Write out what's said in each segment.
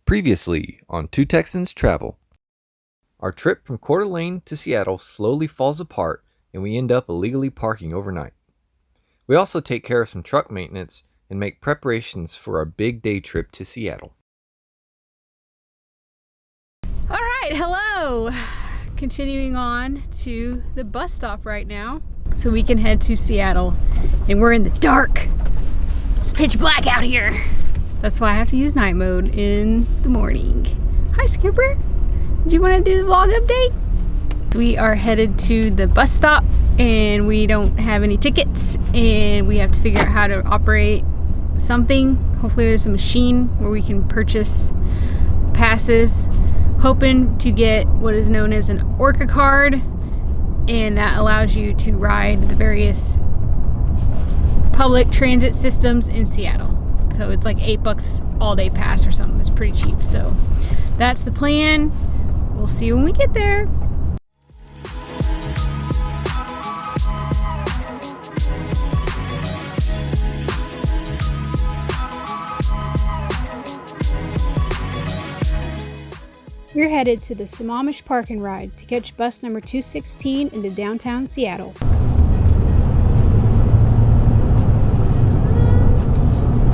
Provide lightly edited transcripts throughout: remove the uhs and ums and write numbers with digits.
Previously on Two Texans Travel. Our trip from Coeur d'Alene to Seattle slowly falls apart and we end up illegally parking overnight. We also take care of some truck maintenance and make preparations for our big day trip to Seattle. All right, hello! Continuing on to the bus stop right now so we can head to Seattle. And we're in the dark. It's pitch black out here. That's why I have to use night mode in the morning. Hi, Skipper. Do you want to do the vlog update? We are headed to the bus stop and we don't have any tickets and we have to figure out how to operate something. Hopefully there's a machine where we can purchase passes. Hoping to get what is known as an Orca card, and that allows you to ride the various public transit systems in Seattle. So it's like $8 all day pass or something. It's pretty cheap. So that's the plan. We'll see you when we get there. We're headed to the Sammamish Park and Ride to catch bus number 216 into downtown Seattle.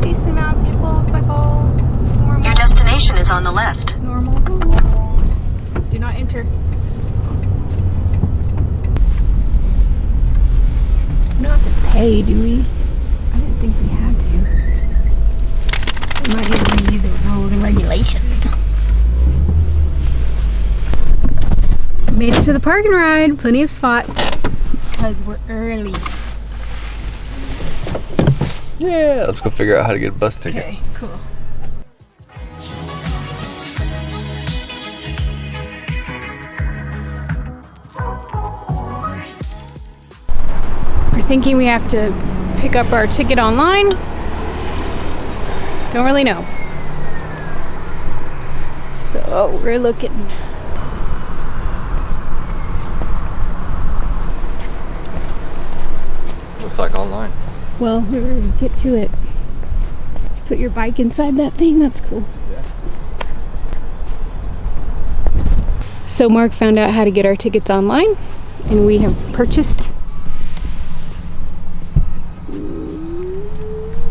Decent amount of people, it's like all normal. Your destination is on the left. Normals. Do not enter. We don't have to pay, do we? I didn't think we had to. We might need to read the rules and regulations. Made it to the park and ride, plenty of spots because we're early. Yeah, let's go figure out how to get a bus ticket. Okay, cool. We're thinking we have to pick up our ticket online. Don't really know. So we're looking. Looks like online. Well, we're gonna get to it. Put your bike inside that thing, that's cool. Yeah. So Mark found out how to get our tickets online, and we have purchased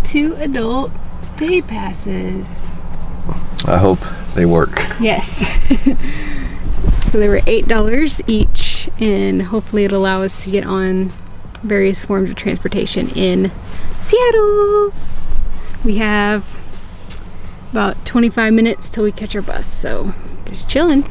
2 adult day passes. I hope they work. Yes. So they were $8 each, and hopefully it'll allow us to get on various forms of transportation in Seattle. We have about 25 minutes till we catch our bus, so just chilling.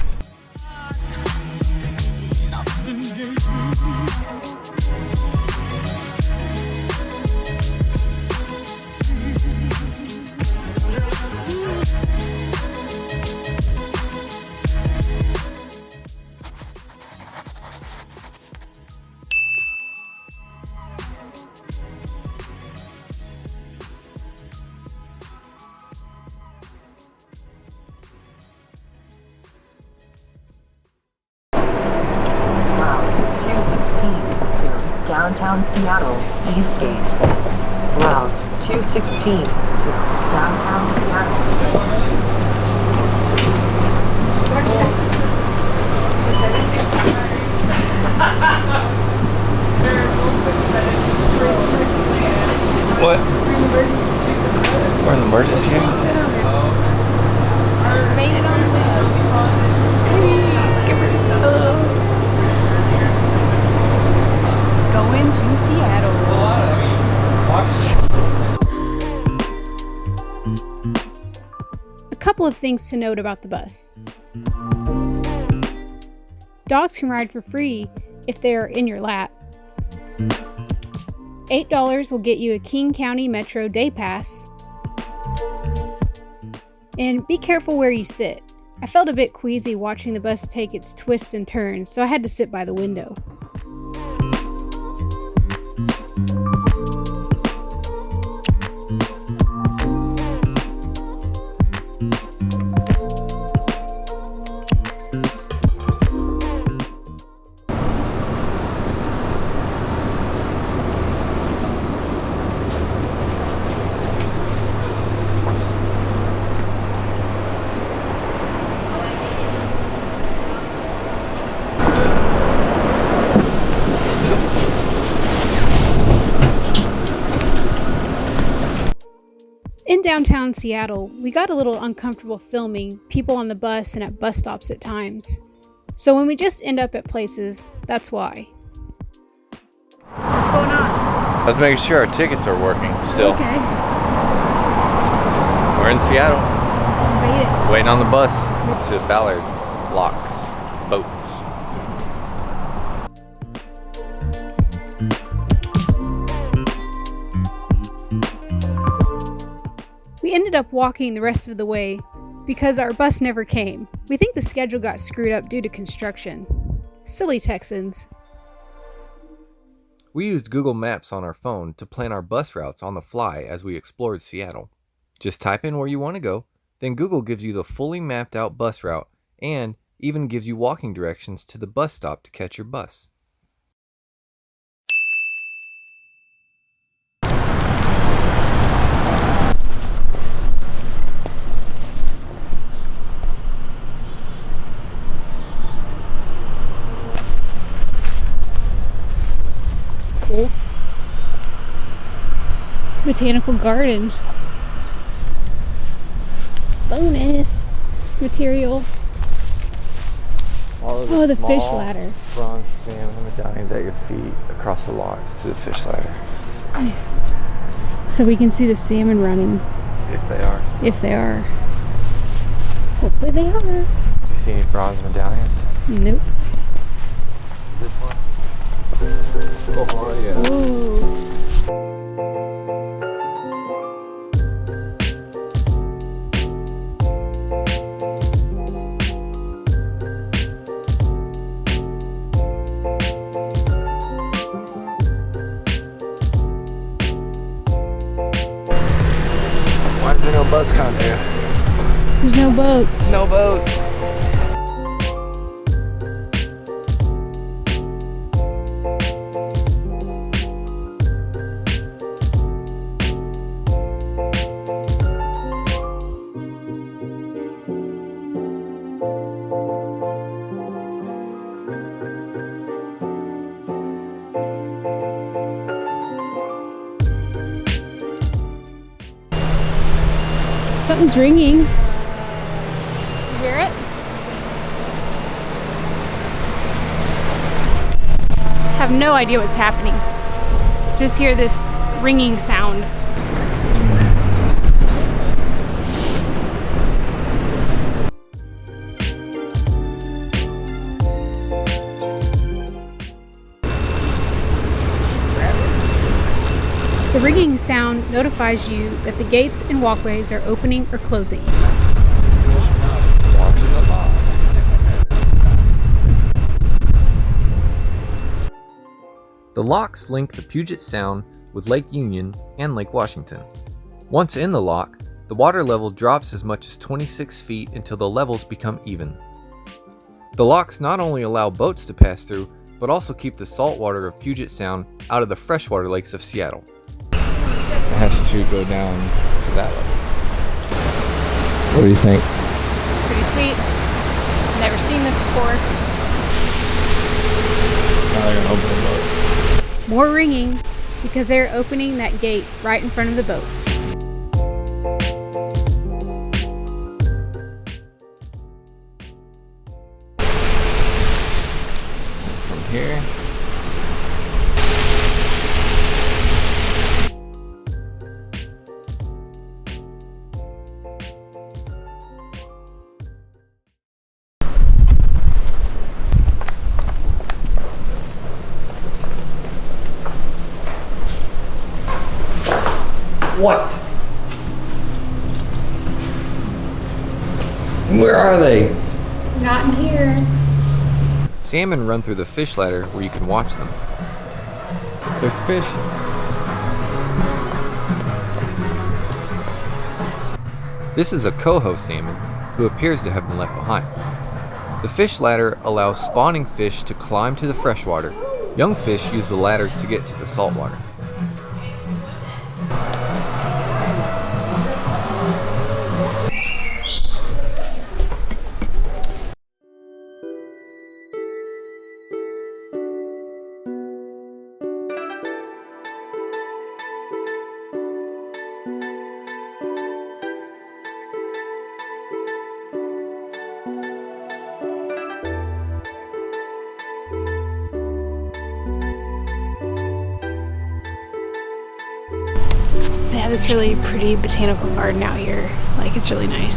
Downtown Seattle, East Gate. Route 216 to downtown Seattle. What? We're in the emergency exit. Made it on the bus. Hey, Skipper. Hello. Going to Seattle. A couple of things to note about the bus. Dogs can ride for free if they are in your lap. $8 will get you a King County Metro Day Pass. And be careful where you sit. I felt a bit queasy watching the bus take its twists and turns, so I had to sit by the window. downtown Seattle, we got a little uncomfortable filming people on the bus and at bus stops at times. So when we just end up at places, that's why. What's going on? I was making sure our tickets are working still. Okay. We're in Seattle. Made it. Waiting on the bus to Ballard locks, boats. We ended up walking the rest of the way because our bus never came. We think the schedule got screwed up due to construction. Silly Texans. We used Google Maps on our phone to plan our bus routes on the fly as we explored Seattle. Just type in where you want to go, then Google gives you the fully mapped out bus route and even gives you walking directions to the bus stop to catch your bus. Cool. It's a botanical garden. Bonus material. Oh, the fish ladder. Bronze salmon medallions at your feet across the locks to the fish ladder. Nice. So we can see the salmon running. If they are. If they are. Hopefully they are. Do you see any bronze medallions? Nope. Is this one? Oh, yeah. Ooh. Why is there no boats coming through? There's no boats. No boats. Something's ringing. You hear it? Have no idea what's happening. Just hear this ringing sound. The ringing sound notifies you that the gates and walkways are opening or closing. The locks link the Puget Sound with Lake Union and Lake Washington. Once in the lock, the water level drops as much as 26 feet until the levels become even. The locks not only allow boats to pass through, but also keep the salt water of Puget Sound out of the freshwater lakes of Seattle. It has to go down to that level. What do you think? It's pretty sweet. Never seen this before. Now they're gonna open the boat. More ringing because they're opening that gate right in front of the boat. From here. What? Where are they? Not in here. Salmon run through the fish ladder where you can watch them. There's fish. This is a coho salmon who appears to have been left behind. The fish ladder allows spawning fish to climb to the freshwater. Young fish use the ladder to get to the saltwater. this really pretty botanical garden out here. Like, it's really nice.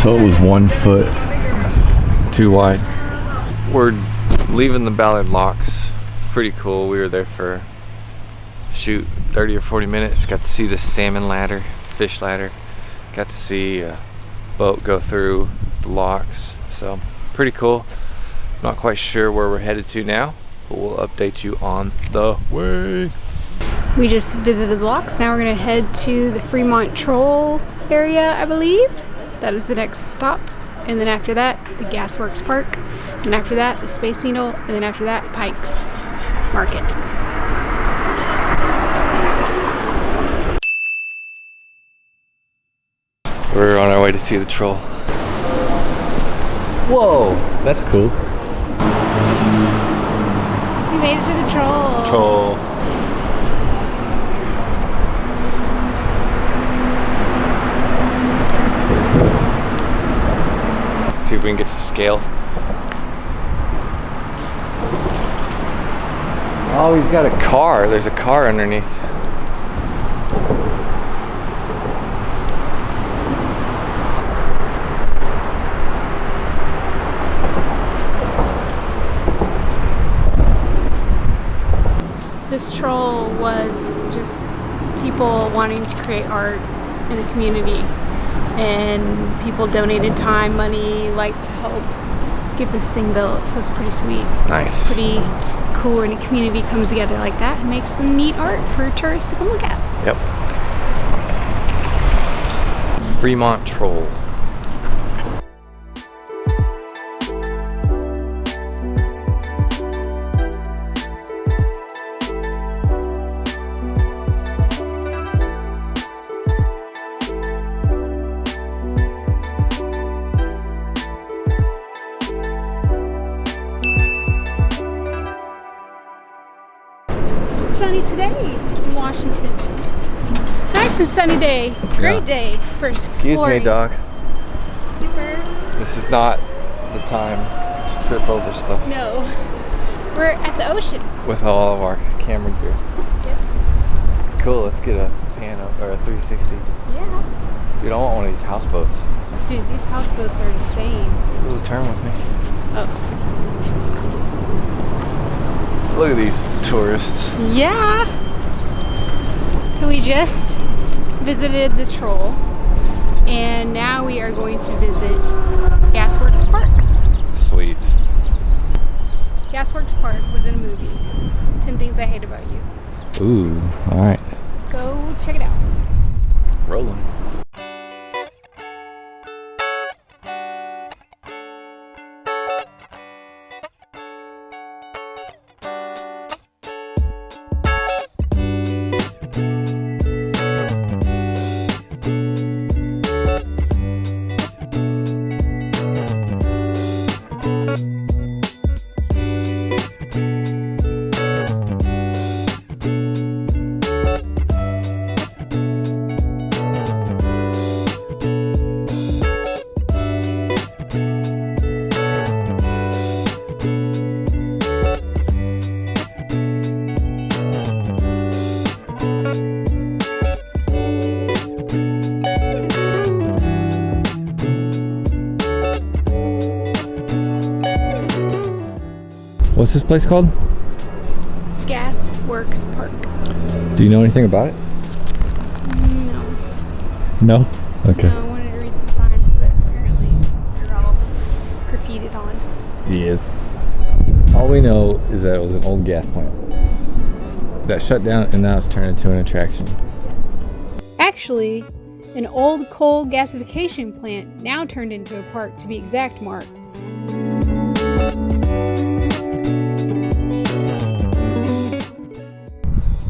So it was 1 foot too wide. We're leaving the Ballard locks. It's pretty cool. We were there for, shoot, 30 or 40 minutes. Got to see the salmon ladder, fish ladder. Got to see a boat go through the locks. So pretty cool. Not quite sure where we're headed to now, but we'll update you on the way. We just visited the locks. Now we're gonna head to the Fremont Troll area, I believe. That is the next stop. And then after that, the Gasworks Park. And after that, the Space Needle. And then after that, Pike's Market. We're on our way to see the troll. Whoa, that's cool. We made it to the troll. Troll. See if we can get some scale. Oh, he's got a car. There's a car underneath. This troll was just people wanting to create art in the community. And people donated time, money, like, to help get this thing built. So it's pretty sweet. Nice. Pretty cool when a community comes together like that and makes some neat art for tourists to come look at. Yep. Fremont Troll. Sunny today in Washington. Nice and sunny day. Great day for exploring. Excuse me, dog. Skipper. This is not the time to trip over stuff. No. We're at the ocean. With all of our camera gear. Yep. Cool, let's get a pan or a 360. Yeah. Dude, I want one of these houseboats. Dude, these houseboats are insane. Ooh, turn with me. Oh. Look at these tourists. Yeah. So we just visited the Troll, and now we are going to visit Gasworks Park. Sweet. Gasworks Park was in a movie, 10 Things I Hate About You. Ooh, alright. Go check it out. Rolling. What's this place called? Gasworks Park. Do you know anything about it? No. No? Okay. No, I wanted to read some signs, but apparently they're all graffitied on. Yes. All we know is that it was an old gas plant that shut down and now it's turned into an attraction. Actually, An old coal gasification plant now turned into a park, to be exact, Mark.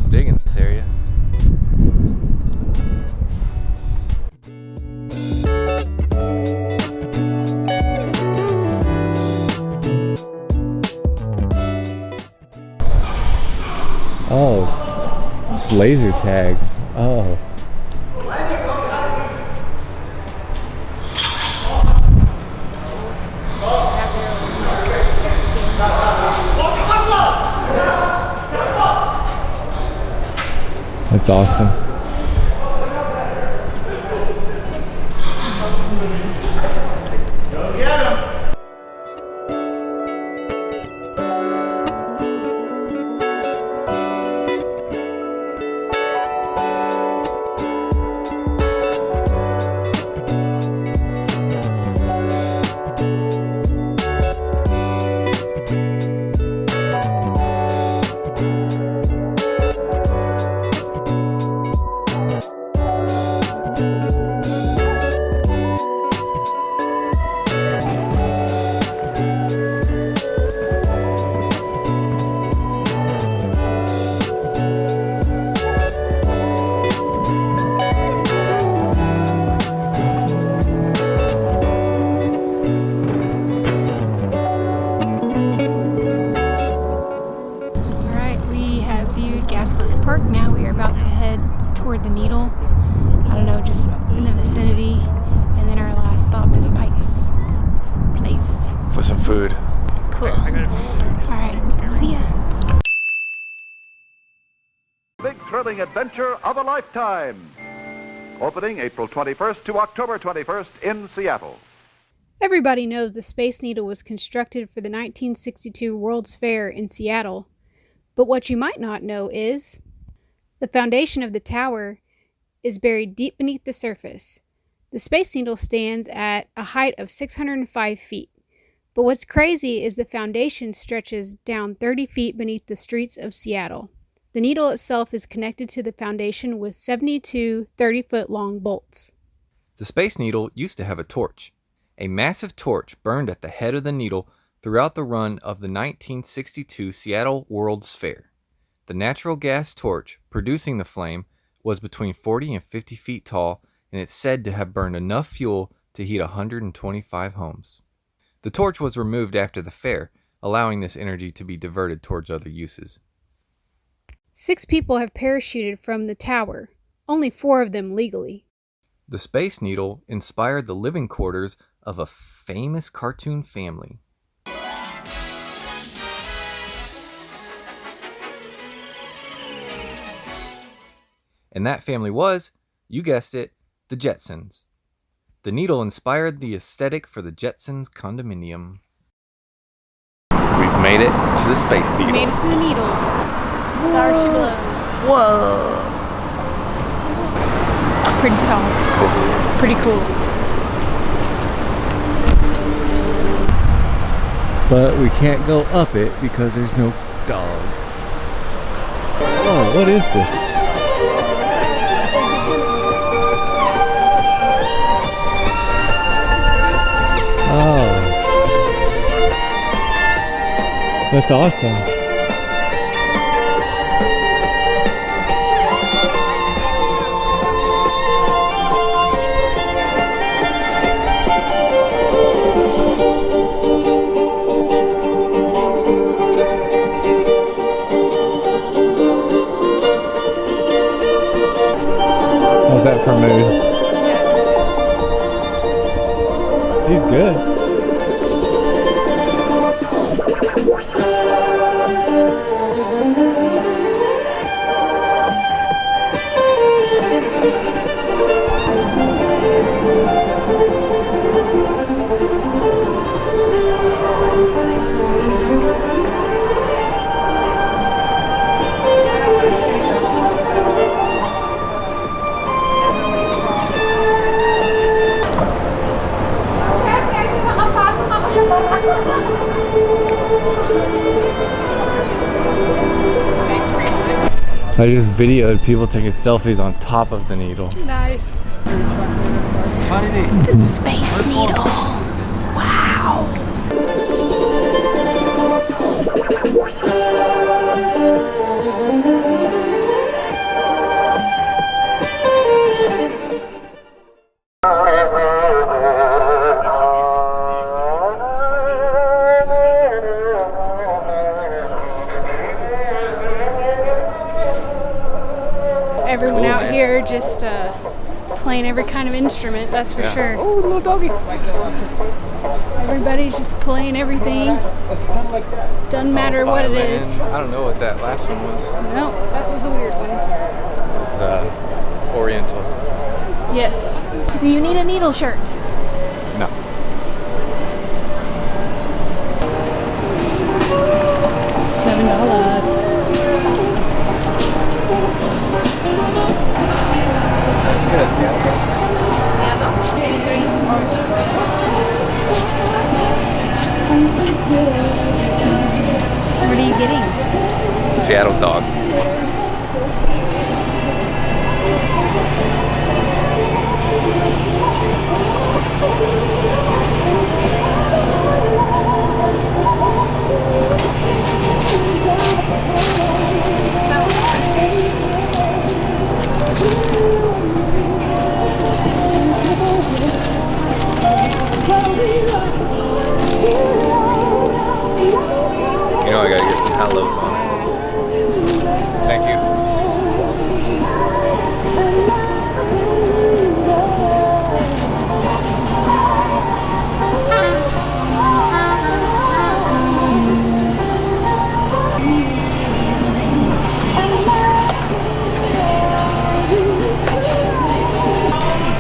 Digging this area. Oh, it's laser tag. Oh. That's awesome. Go get him! Toward the Needle. I don't know, just in the vicinity. And then our last stop is Pike's place. For some food. Cool. Alright, see ya. Big thrilling adventure of a lifetime. Opening April 21st to October 21st in Seattle. Everybody knows the Space Needle was constructed for the 1962 World's Fair in Seattle. But what you might not know is the foundation of the tower is buried deep beneath the surface. The Space Needle stands at a height of 605 feet. But what's crazy is the foundation stretches down 30 feet beneath the streets of Seattle. The needle itself is connected to the foundation with 72 30-foot long bolts. The Space Needle used to have a torch. A massive torch burned at the head of the needle throughout the run of the 1962 Seattle World's Fair. The natural gas torch producing the flame was between 40 and 50 feet tall, and it's said to have burned enough fuel to heat 125 homes. The torch was removed after the fair, allowing this energy to be diverted towards other uses. 6 people have parachuted from the tower, only 4 of them legally. The Space Needle inspired the living quarters of a famous cartoon family. And that family was, you guessed it, the Jetsons. The needle inspired the aesthetic for the Jetsons condominium. We've made it to the Space Needle. Made it to the needle. Power she blows. Whoa! Pretty tall. Cool. Pretty cool. But we can't go up it because there's no dogs. Oh, what is this? Oh, that's awesome. How's that for mood? He's good. I just videoed people taking selfies on top of the needle. Nice. The Space Needle. Wow. Everyone out here just playing every kind of instrument, that's for sure. Oh, little doggy. Everybody's just playing everything. Doesn't matter what it is. I don't know what that last one was. No, that was a weird one. It was Oriental. Yes. Do you need a needle shirt? No. $7. What are you getting? Seattle dog. You know I gotta get some hellos on it. Thank you.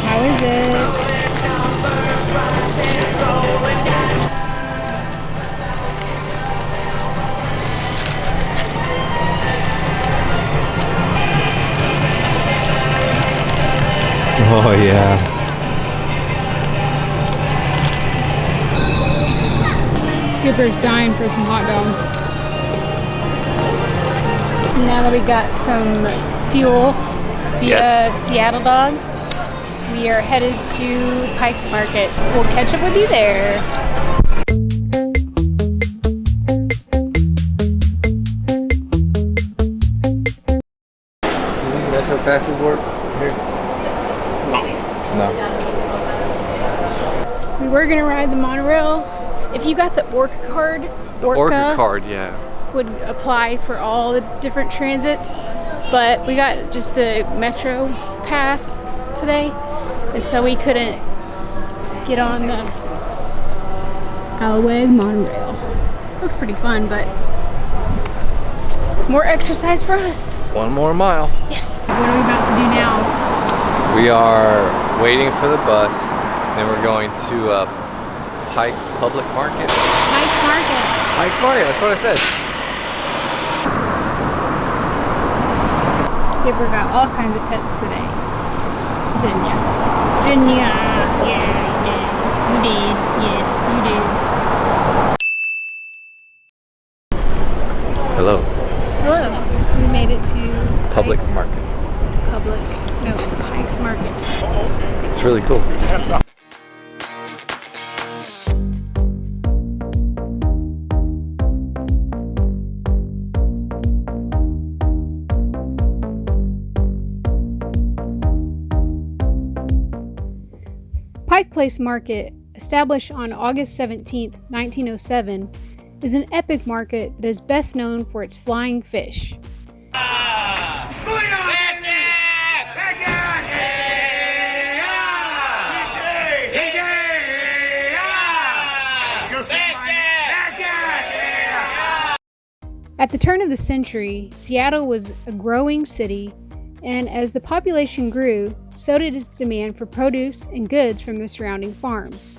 How is it? Oh yeah. Skipper's dying for some hot dogs. Now that we got some fuel via Seattle Dog, we are headed to Pike's Market. We'll catch up with you there. Metro passes work here? No. We were gonna ride the monorail. If you got the Orca card, Orca card, yeah. would apply for all the different transits, but we got just the Metro pass today, and so we couldn't get on the Alweg monorail. Looks pretty fun, but more exercise for us. One more mile. Yes. What are we about to do now? We are waiting for the bus, then we're going to Pike's Public Market. Pike's Market. Pike's Market, that's what I said. Skipper got all kinds of pets today. Didn't ya? Didn't ya? Yeah, you did. You did. Yes, you did. Hello. Hello. We made it to Public Pike's Market. Pike's Market. It's really cool. Pike Place Market, established on August 17, 1907, is an epic market that is best known for its flying fish. At the turn of the century, Seattle was a growing city, and as the population grew, so did its demand for produce and goods from the surrounding farms.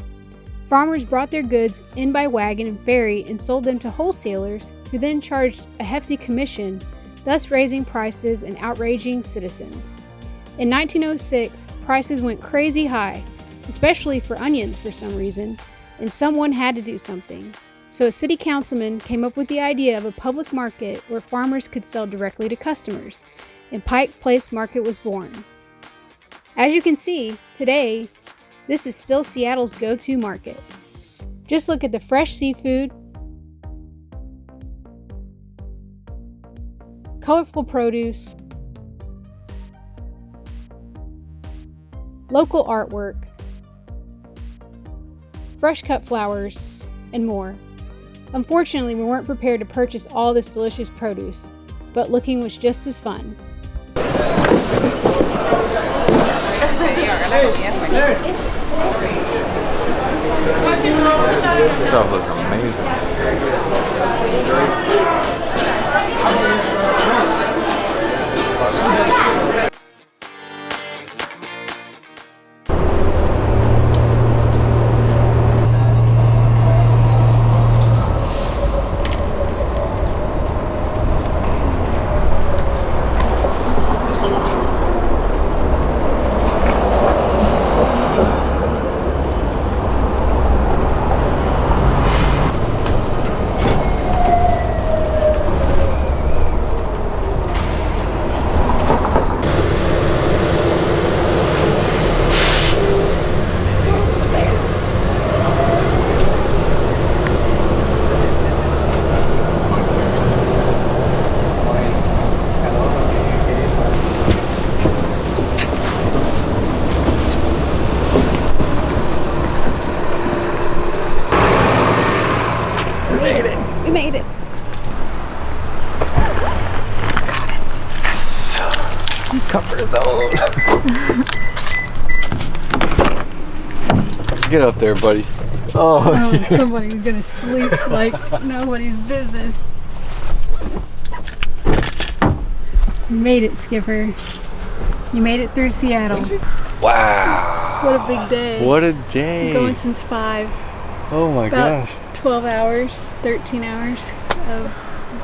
Farmers brought their goods in by wagon and ferry and sold them to wholesalers, who then charged a hefty commission, thus raising prices and outraging citizens. In 1906, prices went crazy high, especially for onions for some reason, and someone had to do something. So a city councilman came up with the idea of a public market where farmers could sell directly to customers, and Pike Place Market was born. As you can see, today, this is still Seattle's go-to market. Just look at the fresh seafood, colorful produce, local artwork, fresh cut flowers, and more. Unfortunately, we weren't prepared to purchase all this delicious produce, but looking was just as fun. This stuff looks amazing. We made it. Seat comfort zone. Get up there, buddy. Oh, somebody's gonna sleep like nobody's business. You made it, Skipper. You made it through Seattle. Wow. What a big day. What a day. Going since 5. Oh my About gosh. 12 hours, 13 hours of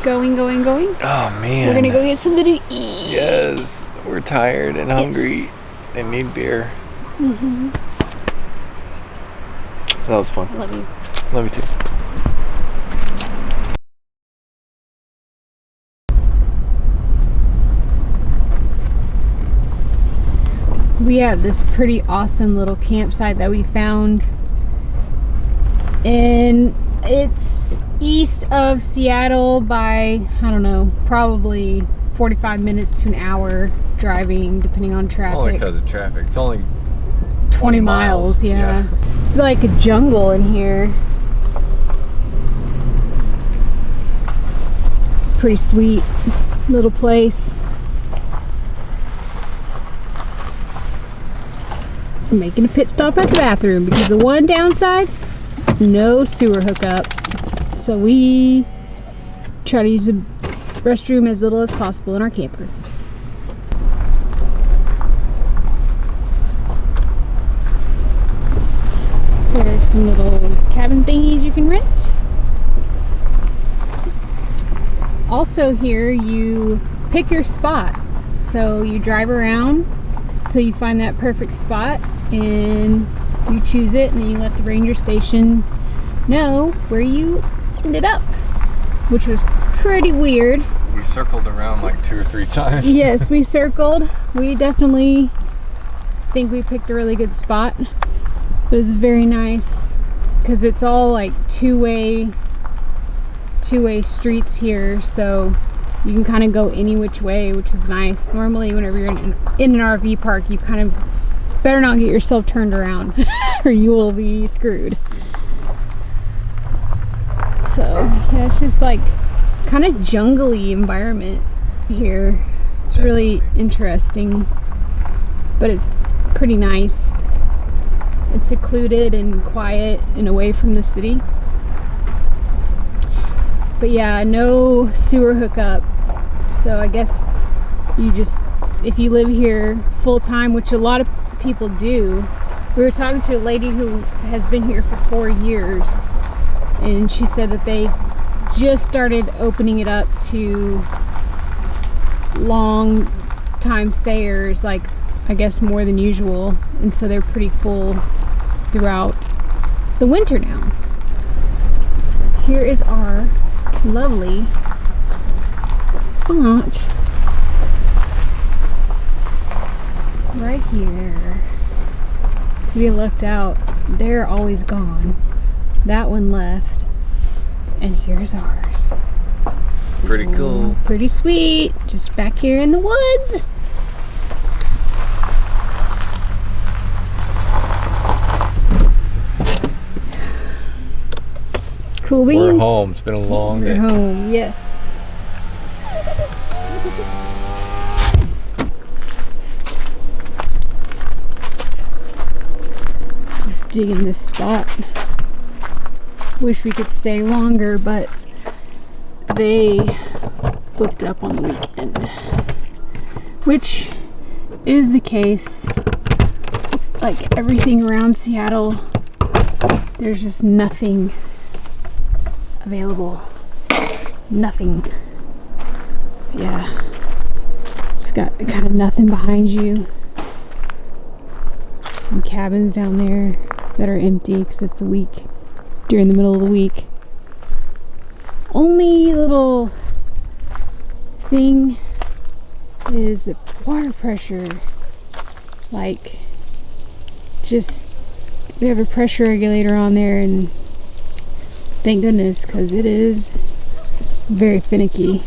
going. Oh man. We're gonna go get something to eat. Yes. We're tired and hungry and need beer. Mm-hmm. That was fun. I love you. Love you too. So we have this pretty awesome little campsite that we found, and it's east of Seattle by, I don't know, probably 45 minutes to an hour driving, depending on traffic. Only because of traffic. It's only 20 miles, yeah. It's like a jungle in here. Pretty sweet little place. I'm making a pit stop at the bathroom because the one downside, no sewer hookup. So we try to use the restroom as little as possible in our camper. There's some little cabin thingies you can rent. Also here you pick your spot. So you drive around till you find that perfect spot and you choose it, and then you let the ranger station know where you ended up, which was pretty weird. We circled around like 2 or 3 times. Yes, we circled. We definitely think we picked a really good spot. It was very nice because it's all like two-way streets here, so you can kind of go any which way, which is nice. Normally whenever you're in an RV park, you kind of better not get yourself turned around or you will be screwed. So yeah, it's just like kind of jungly environment here. It's really interesting, but it's pretty nice. It's secluded and quiet and away from the city. But yeah, no sewer hookup. So I guess you just, if you live here full time, which a lot of people do. We were talking to a lady who has been here for 4 years, and she said that they just started opening it up to long time stayers, like I guess more than usual, and so they're pretty full throughout the winter now. Here is our lovely spot right here. So we looked out. They're always gone. That one left. And here's ours. Pretty cool. Pretty sweet. Just back here in the woods. Cool beans. We're home. It's been a long day. We're home, yes. Just digging this spot. Wish we could stay longer, but they booked up on the weekend, which is the case. Like everything around Seattle, there's just nothing available. Nothing. Yeah. Just got kind of nothing behind you. Some cabins down there that are empty because it's a week. During the middle of the week. Only little thing is the water pressure. Like, just, we have a pressure regulator on there, and thank goodness, because it is very finicky.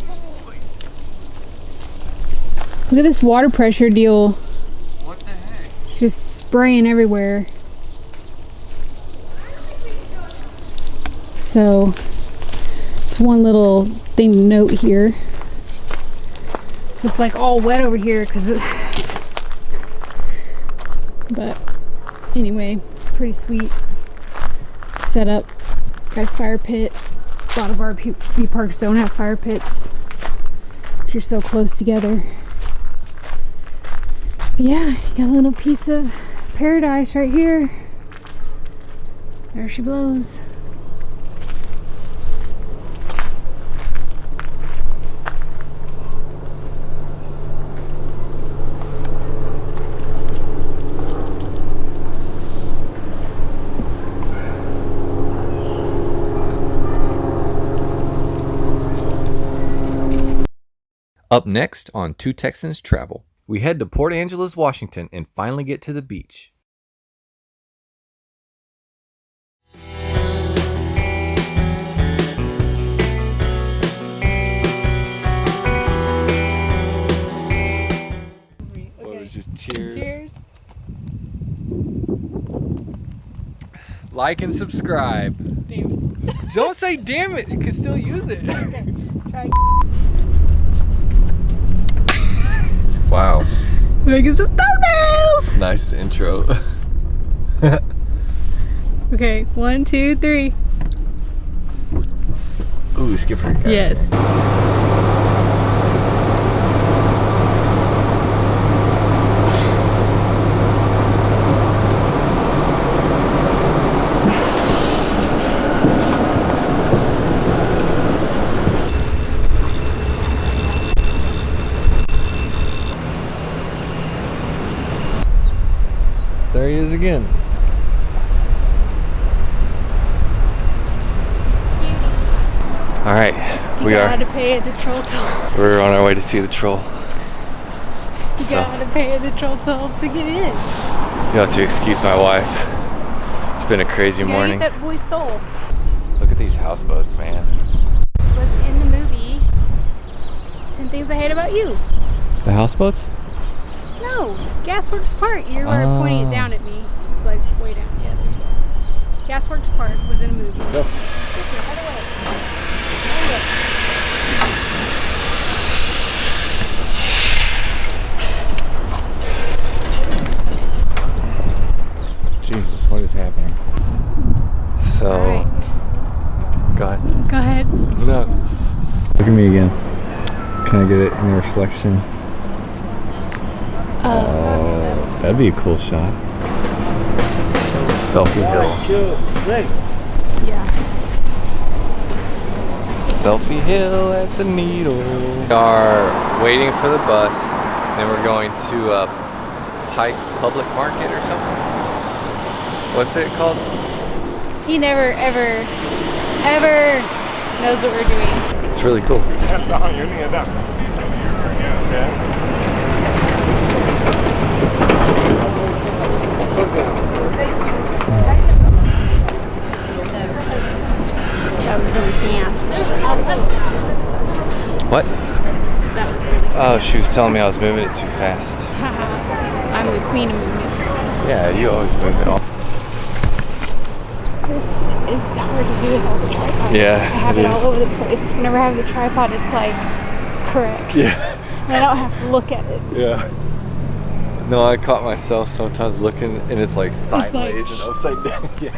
Look at this water pressure deal. What the heck? It's just spraying everywhere. So it's one little thing to note here. So it's like all wet over here because of that. But anyway, it's pretty sweet setup. Got a fire pit. A lot of RV parks don't have fire pits because you're so close together. But yeah, got a little piece of paradise right here. There she blows. Up next on Two Texans Travel, we head to Port Angeles, Washington, and finally get to the beach. Well, it was just cheers. Cheers. Like and subscribe. Damn it. Don't say damn it. You can still use it. Try. Wow. Making some thumbnails. Nice intro. Okay, 1, 2, 3. Ooh, Skipper. Yes. There he is again. All right, You gotta pay the troll toll. we're on our way to see the troll. You gotta pay the troll toll to get in. You have to excuse my wife. It's been a crazy morning. That boy's soul. Look at these houseboats, man. This was in the movie 10 Things I Hate About You. The houseboats? No, Gasworks Park. You were pointing it down at me, like way down. Yeah, there you go. Gasworks Park was in a movie. Go. Head away. Jesus, what is happening? So, All right. go ahead. Go ahead. Look. Look at me again. Can I get it in the reflection? Oh, that'd be a cool shot. Selfie hill. Yeah. Selfie hill at the Needle. We are waiting for the bus. Then we're going to Pike's Public Market or something. What's it called? He never, ever knows what we're doing. It's really cool. really fast. What? So that was really fast. Oh, she was telling me I was moving it too fast. I'm the queen of moving it too fast. Yeah, you always move it all. This is hard to do with all the tripods. Yeah, I have it all over the place. Whenever I have the tripod, it's like correct. Yeah. And I don't have to look at it. Yeah. No, I caught myself sometimes looking and it's like sideways and upside down. Yeah.